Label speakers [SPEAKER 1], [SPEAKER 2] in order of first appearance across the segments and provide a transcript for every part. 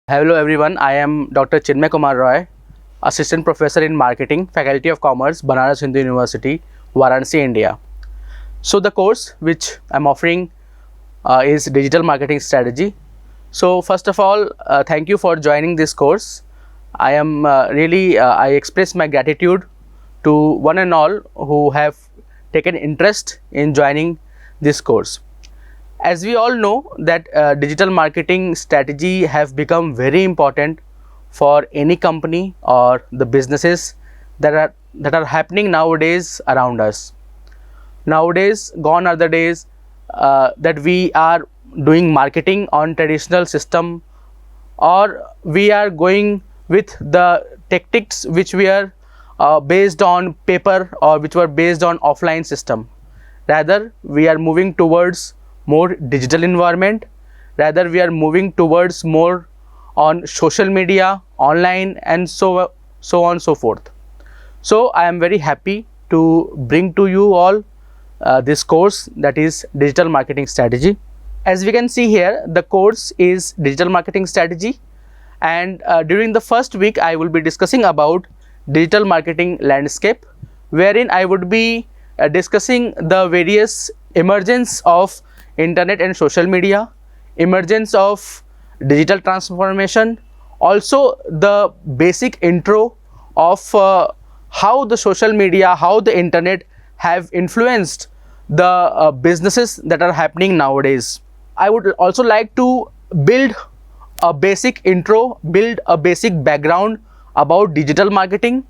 [SPEAKER 1] Hello everyone, I am Dr. Chinmay Kumar Roy, Assistant Professor in Marketing, Faculty of Commerce, Banaras Hindu University, Varanasi, India. So the course which I am offering is Digital Marketing Strategy. So first of all, thank you for joining this course. I express my gratitude to one and all who have taken interest in joining this course. As we all know that digital marketing strategy have become very important for any company or the businesses that are happening nowadays around us. Nowadays, gone are the days that we are doing marketing on traditional system, or we are going with the tactics which we are based on paper or which were based on offline system. Rather, we are moving towards more digital environment. Rather, we are moving towards more on social media, online, and so on so forth. So I am very happy to bring to you all this course, that is Digital Marketing Strategy. As we can see here, the course is Digital Marketing Strategy, and during the first week I will be discussing about digital marketing landscape, wherein I would be discussing the various emergence of internet and social media, emergence of digital transformation, also the basic intro of how the social media, how the internet have influenced the businesses that are happening nowadays. I would also like to build a basic intro, build a basic background about digital marketing,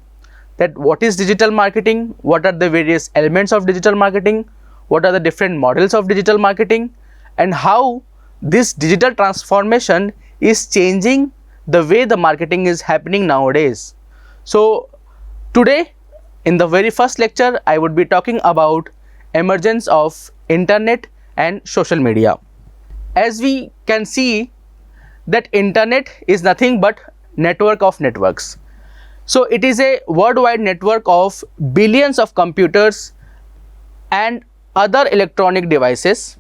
[SPEAKER 1] that what is digital marketing, what are the various elements of digital marketing, what are the different models of digital marketing, and how this digital transformation is changing the way the marketing is happening nowadays. So today, in the very first lecture, I would be talking about emergence of internet and social media. As we can see that internet is nothing but network of networks. So it is a worldwide network of billions of computers and other electronic devices.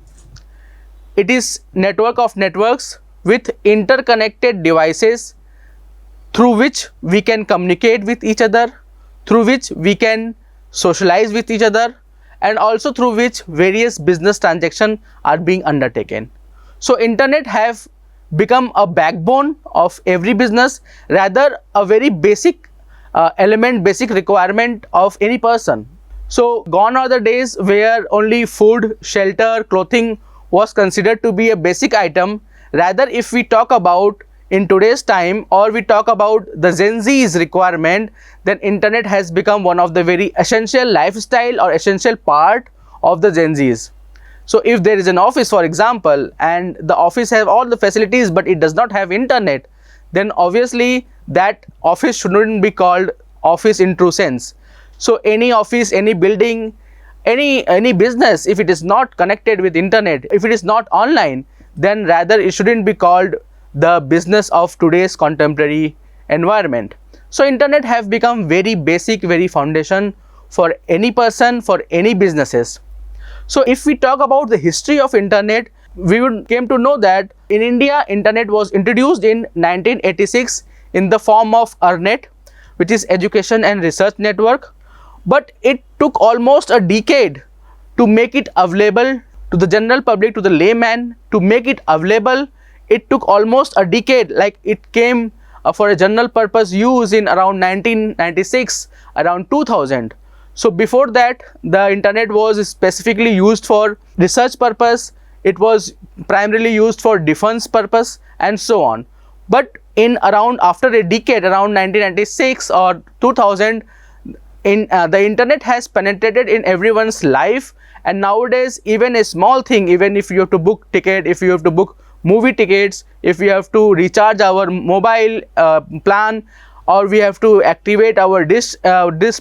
[SPEAKER 1] It is network of networks with interconnected devices through which we can communicate with each other, through which we can socialize with each other, and also through which various business transactions are being undertaken. So internet have become a backbone of every business, rather a very basic element, basic requirement of any person. So gone are the days where only food, shelter, clothing was considered to be a basic item. Rather, if we talk about in today's time, or we talk about the Gen Z's requirement, then internet has become one of the very essential lifestyle or essential part of the Gen Z's. So if there is an office, for example, and the office have all the facilities but it does not have internet, then obviously that office shouldn't be called office in true sense. So any office, any building, any business, if it is not connected with internet, if it is not online, then rather it shouldn't be called the business of today's contemporary environment. So internet have become very basic, very foundation for any person, for any businesses. So if we talk about the history of internet, we would came to know that in India, internet was introduced in 1986 in the form of ERNET, which is Education and Research Network. But it took almost a decade to make it available to the general public, to the layman, to make it available. It took almost a decade, like it came for a general purpose use in around 1996, around 2000. So before that, the internet was specifically used for research purpose, it was primarily used for defense purpose, and so on. But in around after a decade, around 1996 or 2000, the internet has penetrated in everyone's life, and nowadays even a small thing, even if you have to book ticket, if you have to book movie tickets, if we have to recharge our mobile plan, or we have to activate our dish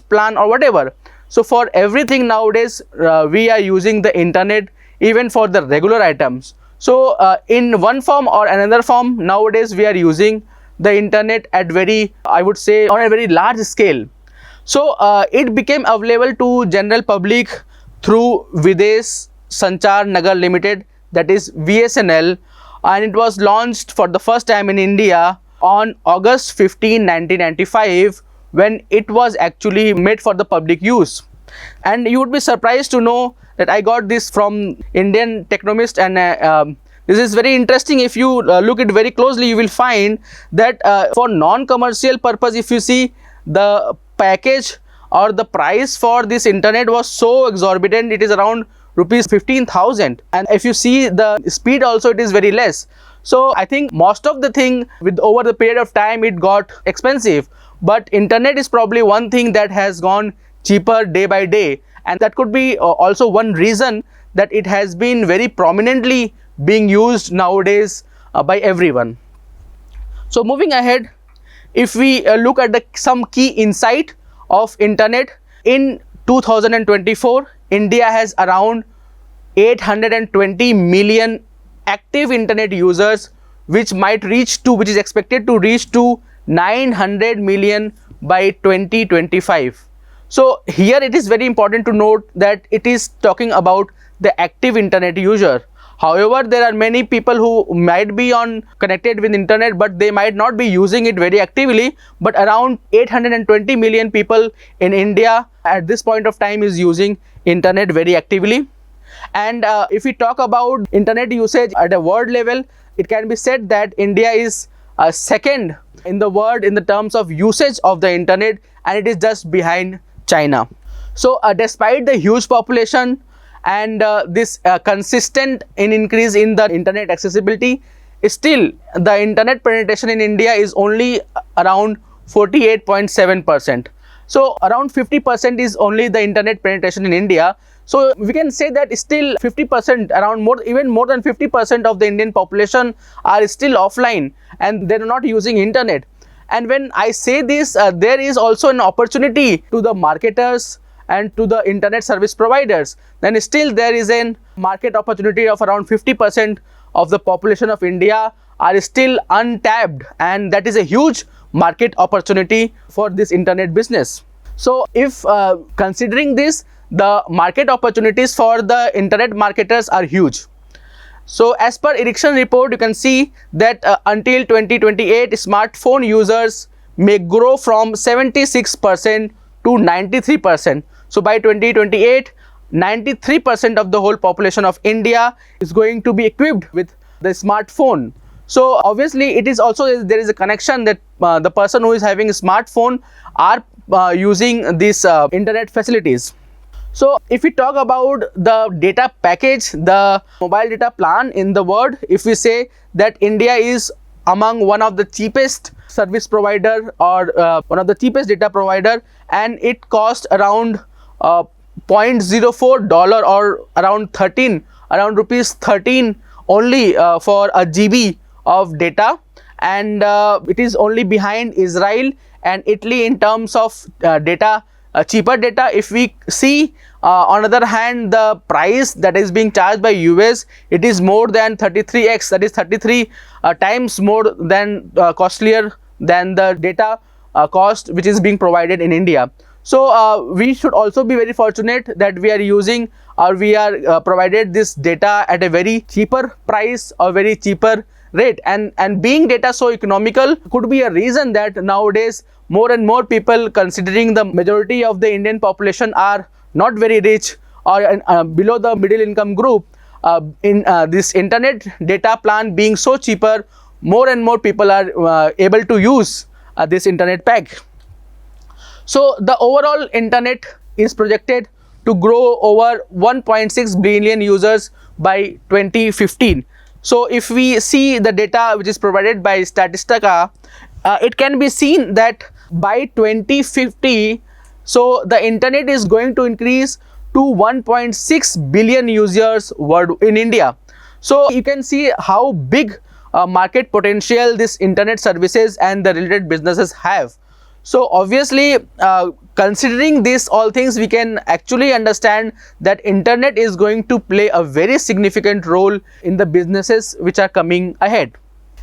[SPEAKER 1] plan or whatever. So for everything nowadays we are using the internet, even for the regular items. So in one form or another form, nowadays we are using the internet at very, I would say, on a very large scale. So it became available to general public through Videsh Sanchar Nagar Limited, that is VSNL, and it was launched for the first time in India on August 15, 1995, when it was actually made for the public use. And you would be surprised to know that I got this from Indian Technomist, and this is very interesting. If you look it very closely, you will find that for non-commercial purpose, if you see, the package or the price for this internet was so exorbitant, it is around rupees 15,000, and if you see the speed also, it is very less. So I think most of the thing, with over the period of time, it got expensive, but internet is probably one thing that has gone cheaper day by day, and that could be also one reason that it has been very prominently being used nowadays by everyone. So moving ahead, if we look at some key insight of internet, in 2024, India has around 820 million active internet users, which is expected to reach to 900 million by 2025. So here it is very important to note that it is talking about the active internet user. However, there are many people who might be connected with internet, but they might not be using it very actively. But around 820 million people in India at this point of time is using internet very actively. And if we talk about internet usage at a world level, it can be said that India is second in the world in the terms of usage of the internet, and it is just behind China. So despite the huge population and this consistent increase in the internet accessibility, still the internet penetration in India is only around 48.7%. So around 50% is only the internet penetration in India. So we can say that still 50%, even more than 50% of the Indian population are still offline, and they are not using internet. And when I say this, there is also an opportunity to the marketers and to the internet service providers. Then still there is a market opportunity of around 50% of the population of India are still untapped, and that is a huge market opportunity for this internet business. So if considering this, the market opportunities for the internet marketers are huge. So as per Ericsson report, you can see that until 2028, smartphone users may grow from 76% to 93%. So by 2028, 93% of the whole population of India is going to be equipped with the smartphone. So obviously it is also, there is a connection that the person who is having a smartphone are using these internet facilities. So if we talk about the data package, the mobile data plan in the world, if we say that India is among one of the cheapest service provider, or one of the cheapest data provider, and it costs around $0.04 or around rupees 13 only for a GB of data, and it is only behind Israel and Italy in terms of data, cheaper data. If we see on the other hand, the price that is being charged by US, it is more than 33x, that is 33 times more than costlier than the data cost which is being provided in India. So we should also be very fortunate that we are using, or we are provided this data at a very cheaper price or very cheaper rate, and being data so economical could be a reason that nowadays more and more people, considering the majority of the Indian population are not very rich or below the middle income group, in this internet data plan being so cheaper, more and more people are able to use this internet pack. So the overall internet is projected to grow over 1.6 billion users by 2015. So if we see the data which is provided by Statistica, it can be seen that by 2050, so the internet is going to increase to 1.6 billion users in India. So you can see how big market potential this internet services and the related businesses have. So obviously, considering this all things, we can actually understand that internet is going to play a very significant role in the businesses which are coming ahead.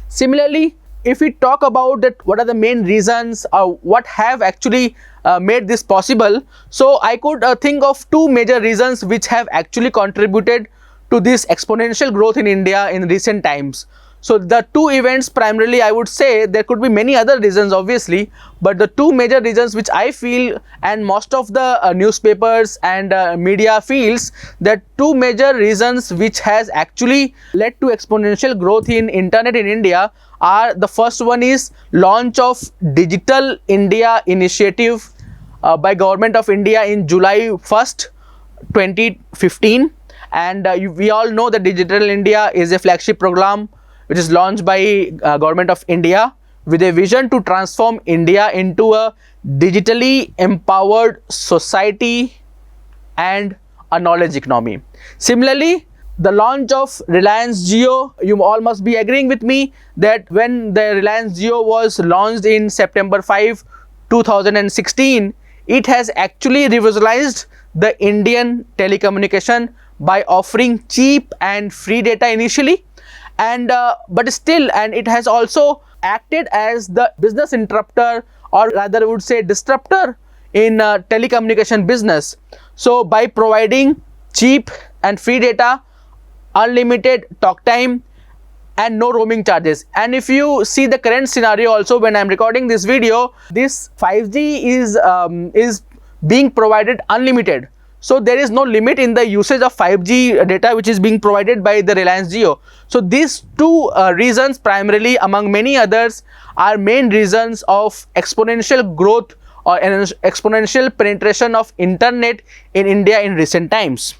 [SPEAKER 1] Similarly, if we talk about that, what are the main reasons or what have actually made this possible, so I could think of two major reasons which have actually contributed to this exponential growth in India in recent times. So the two events primarily, I would say there could be many other reasons obviously, but the two major reasons which I feel, and most of the newspapers and media feels, that two major reasons which has actually led to exponential growth in internet in India are: the first one is launch of Digital India initiative by Government of India in July 1st, 2015, and we all know that Digital India is a flagship program which is launched by Government of India with a vision to transform India into a digitally empowered society and a knowledge economy. Similarly, the launch of Reliance Jio, you all must be agreeing with me that when the Reliance Jio was launched in September 2016, it has actually revolutionized the Indian telecommunication by offering cheap and free data initially, and but still, and it has also acted as the business interrupter, or rather I would say disruptor, in telecommunication business. So by providing cheap and free data, unlimited talk time, and no roaming charges. And if you see the current scenario also, when I'm recording this video, this 5G is being provided unlimited. So there is no limit in the usage of 5G data which is being provided by the Reliance Jio. So these two reasons primarily, among many others, are main reasons of exponential growth or exponential penetration of internet in India in recent times.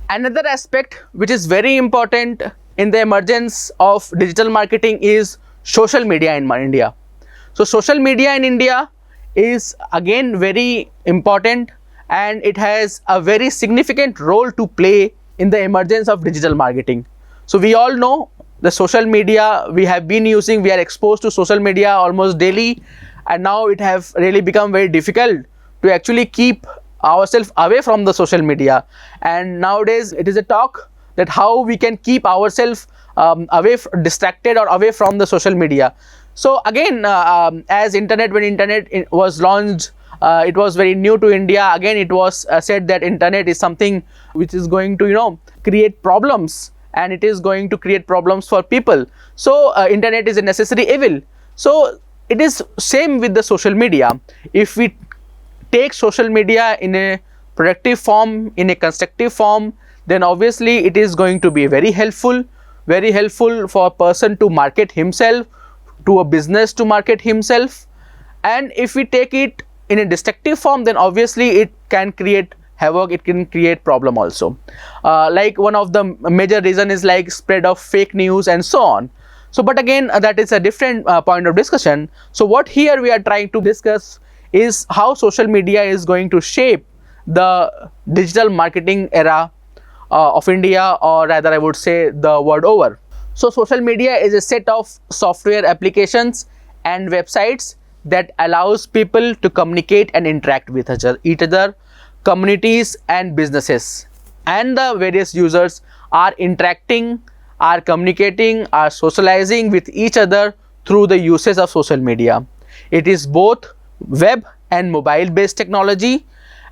[SPEAKER 1] Another aspect which is very important in the emergence of digital marketing is social media in India. So social media in India is again very important, and it has a very significant role to play in the emergence of digital marketing. So we all know the social media we have been using, we are exposed to social media almost daily, and now it have really become very difficult to actually keep ourselves away from the social media. And nowadays it is a talk that how we can keep ourselves distracted or away from the social media. So again, as when internet was launched, it was very new to India. Again, it was said that internet is something which is going to create problems, and it is going to create problems for people. So internet is a necessary evil. So it is same with the social media. If we take social media in a productive form, in a constructive form, then obviously it is going to be very helpful for a person to market himself, to a business to market himself. And if we take it in a destructive form, then obviously it can create havoc, it can create problem also. Like one of the major reason is like spread of fake news and so on. So but again, that is a different point of discussion. So what here we are trying to discuss is how social media is going to shape the digital marketing era of India, or rather I would say the world over. So social media is a set of software applications and websites that allows people to communicate and interact with each other, communities and businesses, and the various users are interacting, are communicating, are socializing with each other through the usage of social media. It is both web and mobile based technology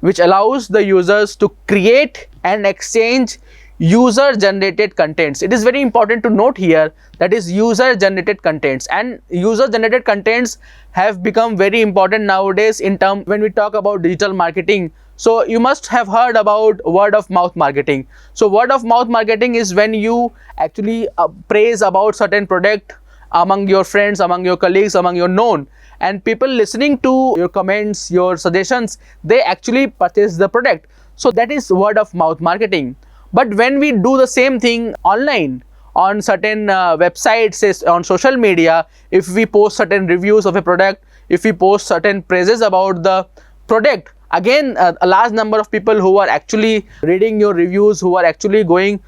[SPEAKER 1] which allows the users to create and exchange user generated contents. It is very important to note here that is user generated contents, and user generated contents have become very important nowadays in term when we talk about digital marketing. So you must have heard about word of mouth marketing. So word of mouth marketing is when you actually praise about certain product among your friends, among your colleagues, among your known, and people listening to your comments, your suggestions, they actually purchase the product. So that is word of mouth marketing. But when we do the same thing online on certain websites, on social media, if we post certain reviews of a product, if we post certain praises about the product, again a large number of people who are actually reading your reviews, who are actually going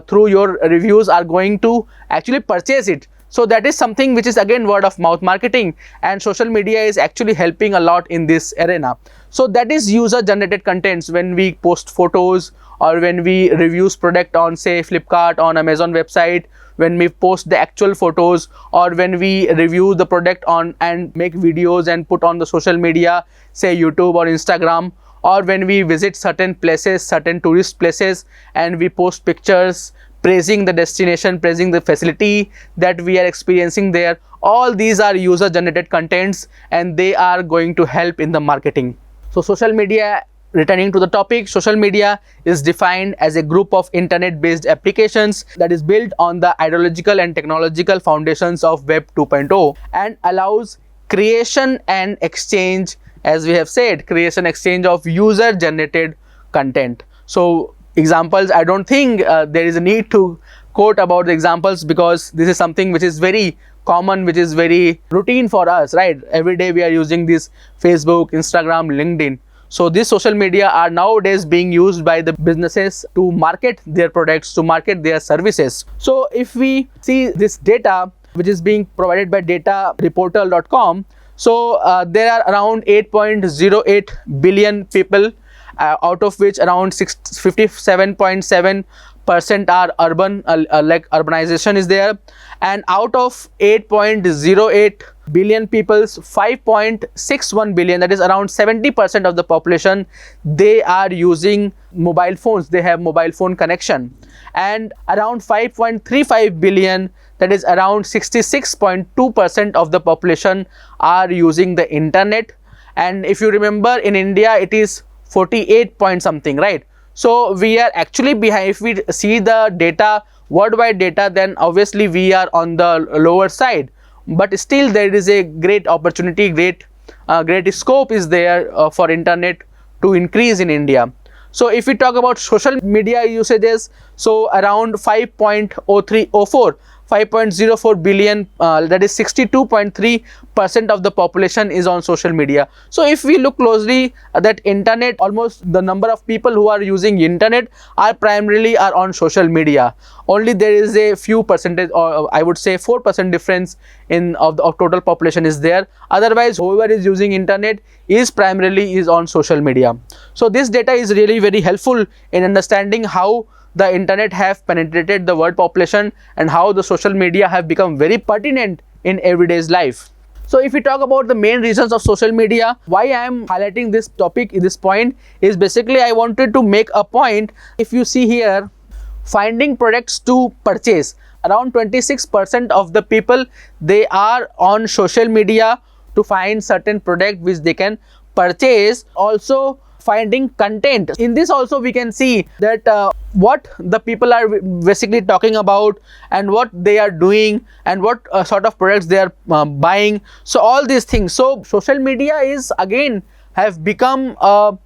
[SPEAKER 1] through your reviews, are going to actually purchase it. So that is something which is again word of mouth marketing, and social media is actually helping a lot in this arena. So that is user generated contents. When we post photos, or when we reviews product on say Flipkart, on Amazon website, when we post the actual photos, or when we review the product on and make videos and put on the social media, say YouTube or Instagram, or when we visit certain places, certain tourist places, and we post pictures, praising the destination, praising the facility that we are experiencing there. All these are user generated contents, and they are going to help in the marketing. So social media, returning to the topic, social media is defined as a group of internet based applications that is built on the ideological and technological foundations of Web 2.0 and allows creation and exchange, as we have said, creation exchange of user generated content. So examples, I don't think there is a need to quote about the examples, because this is something which is very common, which is very routine for us, right? Every day we are using this Facebook, Instagram, LinkedIn. So these social media are nowadays being used by the businesses to market their products, to market their services. So if we see this data which is being provided by datareportal.com, so there are around 8.08 billion people, out of which around 57.7% are urban, like urbanization is there, and out of 8.08 billion peoples, 5.61 billion, that is around 70% of the population, they are using mobile phones, they have mobile phone connection, and around 5.35 billion, that is around 66.2% of the population are using the internet. And if you remember, in India it is 48 point something, right? So we are actually behind. If we see the data, worldwide data, then obviously we are on the lower side, but still there is a great opportunity, great scope is there for internet to increase in India. So if we talk about social media usages, so around 5.04 billion, that is 62.3% of the population is on social media. So if we look closely, that internet, almost the number of people who are using internet are primarily on social media. Only there is a few percentage, or I would say 4% difference of total population is there. Otherwise, whoever is using internet is primarily on social media. So this data is really very helpful in understanding how the internet have penetrated the world population and how the social media have become very pertinent in everyday's life. So if we talk about the main reasons of social media, why I am highlighting this topic, this point is basically I wanted to make a point. If you see here, finding products to purchase, around 26% of the people, they are on social media to find certain product which they can purchase. Also finding content, in this also we can see that what the people are basically talking about and what they are doing and what sort of products they are buying. So all these things, so social media is again have become a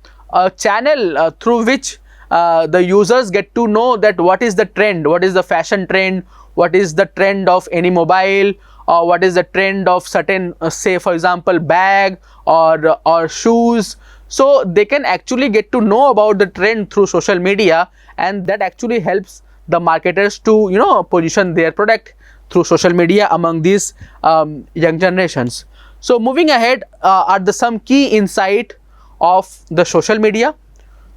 [SPEAKER 1] channel through which the users get to know that what is the trend, what is the fashion trend, what is the trend of any mobile, or what is the trend of certain say for example bag or shoes. So they can actually get to know about the trend through social media, and that actually helps the marketers to position their product through social media among these young generations. So moving ahead, are some key insight of the social media.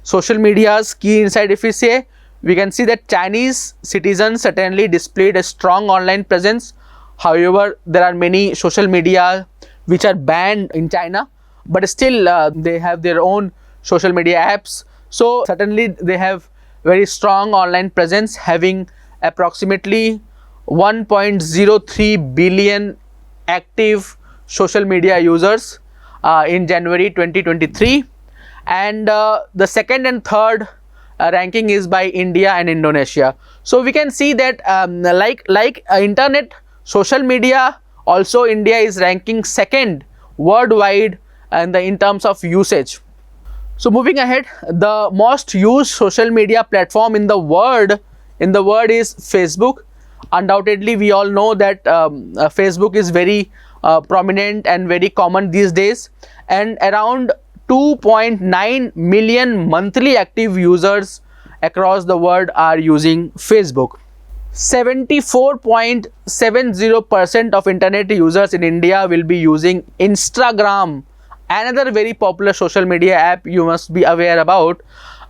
[SPEAKER 1] Social media's key insight, if we say, we can see that Chinese citizens certainly displayed a strong online presence. However, there are many social media which are banned in China, but still they have their own social media apps. So certainly they have very strong online presence, having approximately 1.03 billion active social media users in January 2023, and the second and third ranking is by India and Indonesia. So we can see that like internet, social media, also India is ranking second worldwide and in terms of usage. So moving ahead, the most used social media platform in the world is Facebook. Undoubtedly, we all know that Facebook is very prominent and very common these days, and around 2.9 million monthly active users across the world are using Facebook. 74.70% of internet users in India will be using Instagram, another very popular social media app you must be aware about,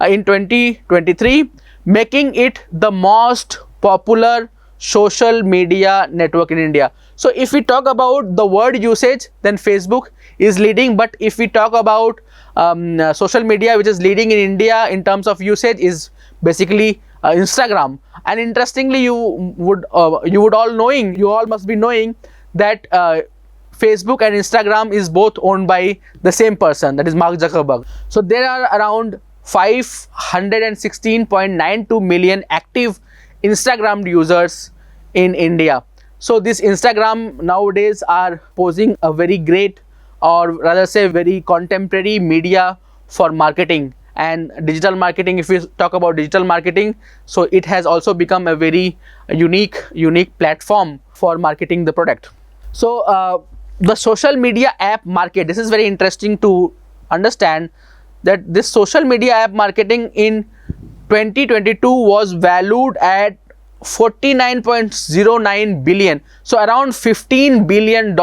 [SPEAKER 1] in 2023, making it the most popular social media network in India. So if we talk about the word usage, then Facebook is leading, but if we talk about social media which is leading in India in terms of usage, is basically Instagram. And interestingly, you all must be knowing that Facebook and Instagram is both owned by the same person, that is Mark Zuckerberg. So there are around 516.92 million active Instagram users in India. So this Instagram nowadays are posing a very great, or rather say very contemporary media for marketing and digital marketing. If we talk about digital marketing, so it has also become a very unique platform for marketing the product. So the social media app market, this is very interesting to understand, that this social media app marketing in 2022 was valued at 49.09 billion. So around $15 billion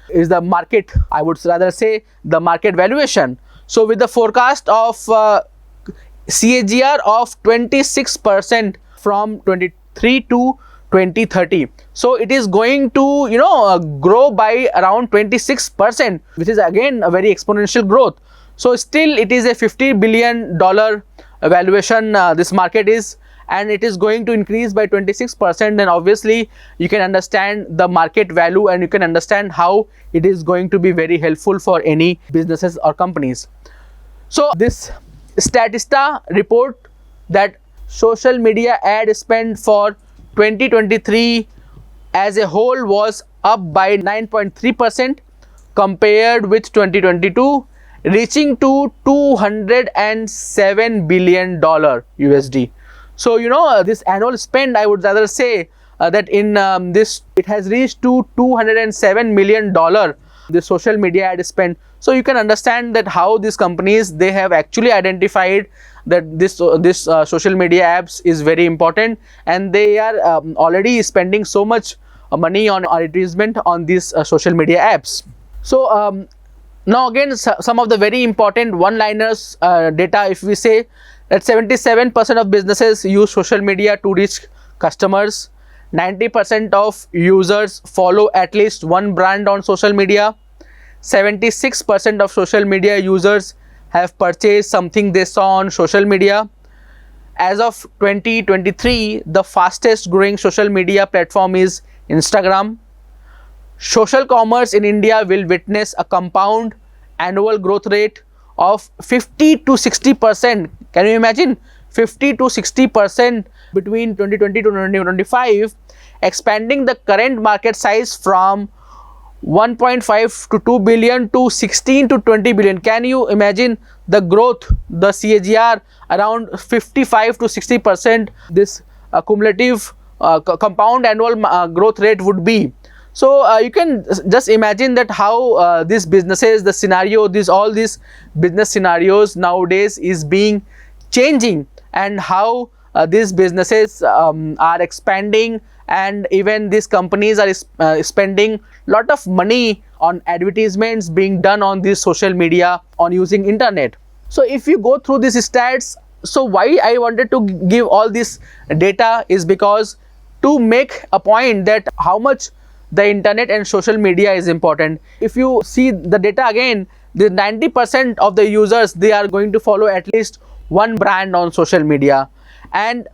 [SPEAKER 1] is the market, I would rather say the market valuation. So with the forecast of CAGR of 26% from 23 to 2030, so it is going to grow by around 26%, which is again a very exponential growth. So still it is a $50 billion valuation, this market is, and it is going to increase by 26%. Then obviously you can understand the market value, and you can understand how it is going to be very helpful for any businesses or companies. So this Statista report that social media ad spend for 2023 as a whole was up by 9.3% compared with 2022, reaching to $207 billion USD. So this annual spend, I would rather say that in this, it has reached to $207 million, the social media ad spend. So you can understand that how these companies, they have actually identified that this social media apps is very important, and they are already spending so much money on advertisement on these social media apps. So now again, some of the very important one-liners data, if we say that 77% of businesses use social media to reach customers, 90% of users follow at least one brand on social media, 76% of social media users have purchased something they saw on social media. As of 2023, the fastest growing social media platform is Instagram. Social commerce in India will witness a compound annual growth rate of 50 to 60%. Can you imagine? 50 to 60% between 2020 to 2025, expanding the current market size from 1.5 to 2 billion to 16 to 20 billion. Can you imagine the growth, the CAGR around 55 to 60%, this cumulative compound annual growth rate would be. So you can just imagine that how these businesses, the scenario, all these business scenarios nowadays is being changing, and how these businesses are expanding, and even these companies are spending lot of money on advertisements being done on this social media, on using internet. So if you go through these stats, so why I wanted to give all this data is because to make a point that how much the internet and social media is important. If you see the data again, the 90% of the users, they are going to follow at least one brand on social media, and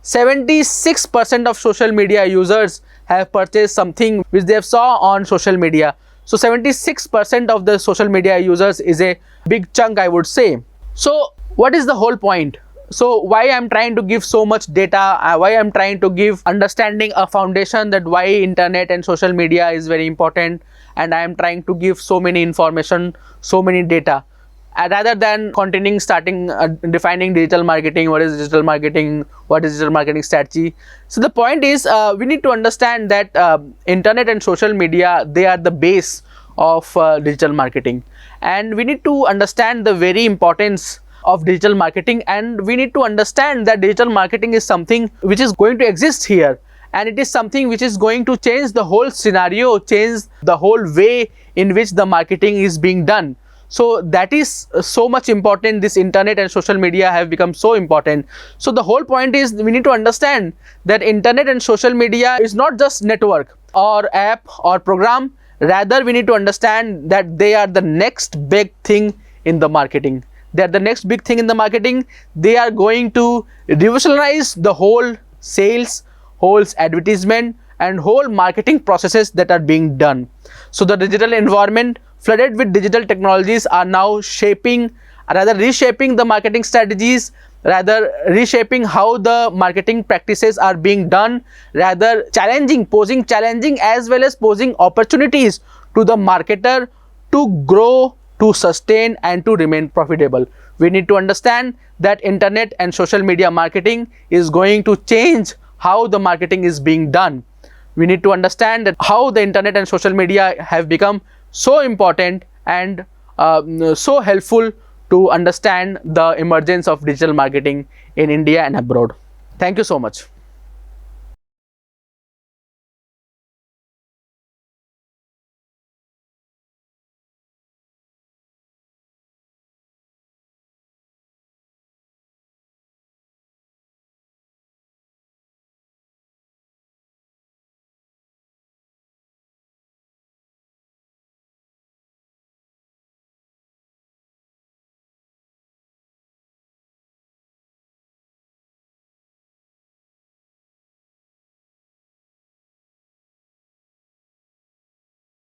[SPEAKER 1] 76% of social media users have purchased something which they have saw on social media. So 76% of the social media users is a big chunk, I would say. So what is the whole point? So why I'm trying to give so much data, why I'm trying to give understanding a foundation that why internet and social media is very important, and I am trying to give so many information, so many data, rather than continuing defining digital marketing, what is digital marketing, what is digital marketing strategy. So the point is we need to understand that internet and social media, they are the base of digital marketing, and we need to understand the very importance of digital marketing, and we need to understand that digital marketing is something which is going to exist here, and it is something which is going to change the whole scenario, change the whole way in which the marketing is being done. So that is so much important. This internet and social media have become so important. So the whole point is we need to understand that internet and social media is not just network or app or program, rather we need to understand that they are the next big thing in the marketing. they are the next big thing in the marketing. They are going to revolutionize the whole sales, whole advertisement and whole marketing processes that are being done. So the digital environment flooded with digital technologies are now reshaping the marketing strategies, rather reshaping how the marketing practices are being done, rather posing challenging as well as posing opportunities to the marketer to grow, to sustain and to remain profitable. We need to understand that internet and social media marketing is going to change how the marketing is being done. We need to understand that how the internet and social media have become so important and so helpful to understand the emergence of digital marketing in India and abroad. Thank you so much.